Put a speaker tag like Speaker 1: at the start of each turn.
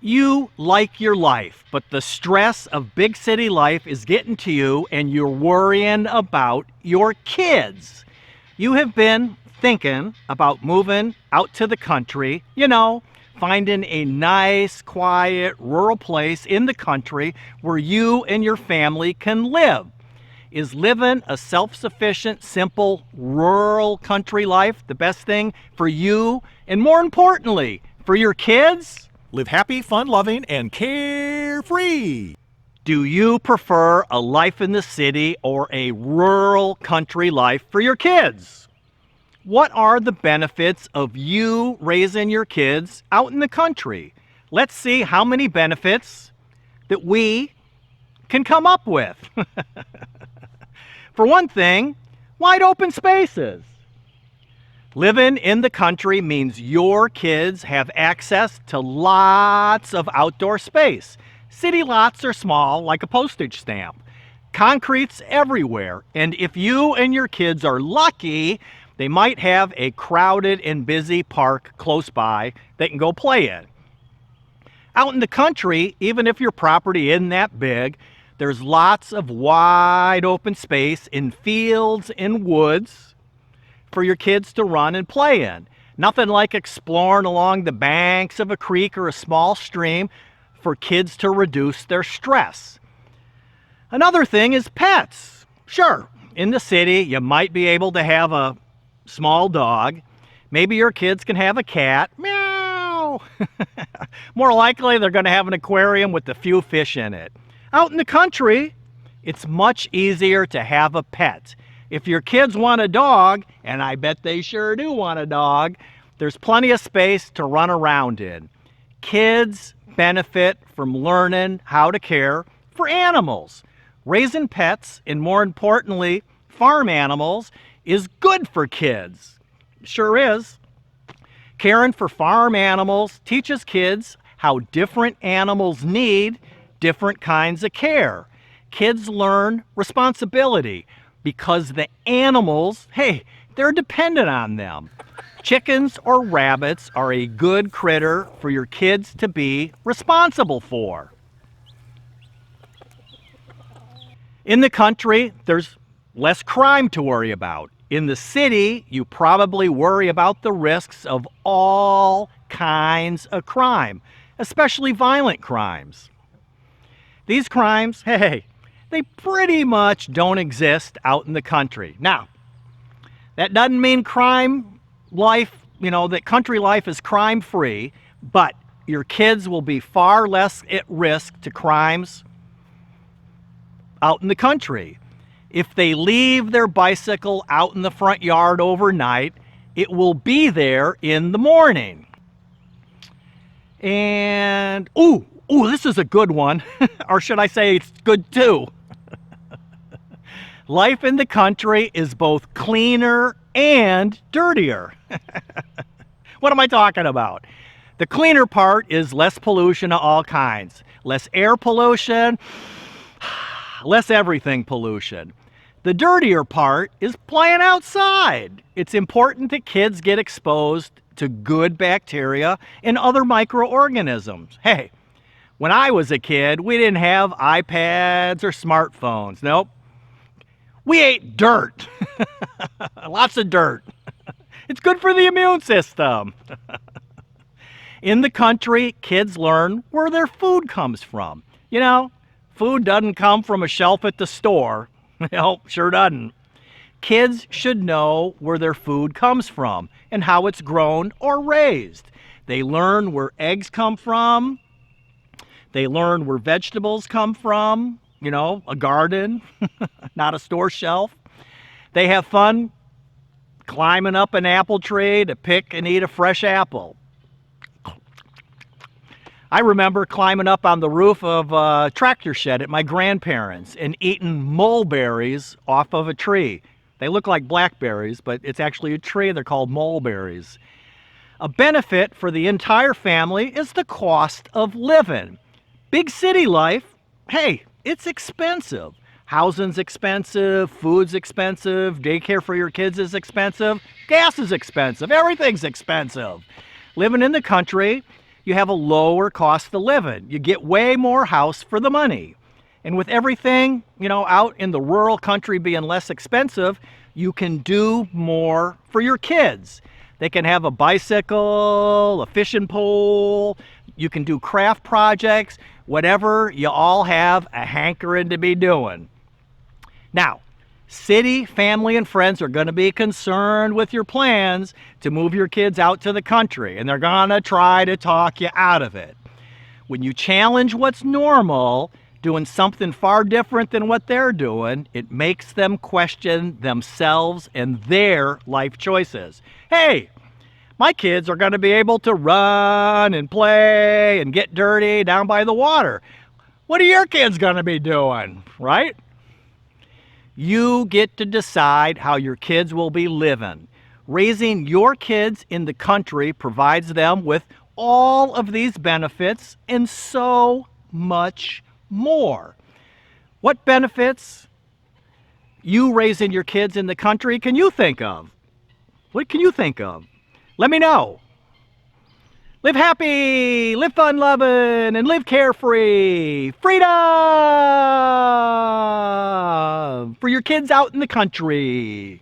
Speaker 1: You like your life, but the stress of big city life is getting to you and you're worrying about your kids. You have been thinking about moving out to the country, finding a nice, quiet, rural place in the country where you and your family can live. Is living a self-sufficient, simple, rural country life the best thing for you and, more importantly, for your kids?
Speaker 2: Live happy, fun-loving, and carefree.
Speaker 1: Do you prefer a life in the city or a rural country life for your kids? What are the benefits of you raising your kids out in the country? Let's see how many benefits that we can come up with. For one thing, wide open spaces. Living in the country means your kids have access to lots of outdoor space. City lots are small, like a postage stamp. Concrete's everywhere, and if you and your kids are lucky, they might have a crowded and busy park close by they can go play in. Out in the country, even if your property isn't that big, there's lots of wide open space in fields and woods for your kids to run and play in. Nothing like exploring along the banks of a creek or a small stream for kids to reduce their stress. Another thing is pets. Sure, in the city you might be able to have a small dog. Maybe your kids can have a cat. Meow! More likely they're going to have an aquarium with a few fish in it. Out in the country, it's much easier to have a pet. If your kids want a dog, and I bet they sure do want a dog, there's plenty of space to run around in. Kids benefit from learning how to care for animals. Raising pets, and more importantly, farm animals, is good for kids. Sure is. Caring for farm animals teaches kids how different animals need different kinds of care. Kids learn responsibility because the animals, they're dependent on them. Chickens or rabbits are a good critter for your kids to be responsible for. In the country, there's less crime to worry about. In the city, you probably worry about the risks of all kinds of crime, especially violent crimes. These crimes, they pretty much don't exist out in the country. Now, that doesn't mean crime life, that country life is crime-free, but your kids will be far less at risk to crimes out in the country. If they leave their bicycle out in the front yard overnight, it will be there in the morning. And, this is a good one, or should I say it's good too. Life in the country is both cleaner and dirtier. What am I talking about? The cleaner part is less pollution of all kinds. Less air pollution, less everything pollution. The dirtier part is playing outside. It's important that kids get exposed to good bacteria and other microorganisms. When I was a kid, we didn't have iPads or smartphones. Nope. We ate dirt. Lots of dirt. It's good for the immune system. In the country, kids learn where their food comes from. Food doesn't come from a shelf at the store. Sure doesn't. Kids should know where their food comes from and how it's grown or raised. They learn where eggs come from. They learn where vegetables come from. A garden, not a store shelf. They have fun climbing up an apple tree to pick and eat a fresh apple. I remember climbing up on the roof of a tractor shed at my grandparents' and eating mulberries off of a tree. They look like blackberries, but it's actually a tree. They're called mulberries. A benefit for the entire family is the cost of living. Big city life, it's expensive. Housing's expensive, food's expensive, daycare for your kids is expensive, gas is expensive, everything's expensive. Living in the country, you have a lower cost of living. You get way more house for the money. And with everything, out in the rural country being less expensive, you can do more for your kids. They can have a bicycle, a fishing pole, you can do craft projects, whatever you all have a hankering to be doing. Now, city, family, and friends are going to be concerned with your plans to move your kids out to the country, and they're going to try to talk you out of it. When you challenge what's normal, doing something far different than what they're doing, it makes them question themselves and their life choices. Hey, my kids are going to be able to run and play and get dirty down by the water. What are your kids going to be doing, right? You get to decide how your kids will be living. Raising your kids in the country provides them with all of these benefits and so much more. What benefits you raising your kids in the country can you think of? What can you think of? Let me know. Live happy, live fun loving, and live carefree. Freedom for your kids out in the country.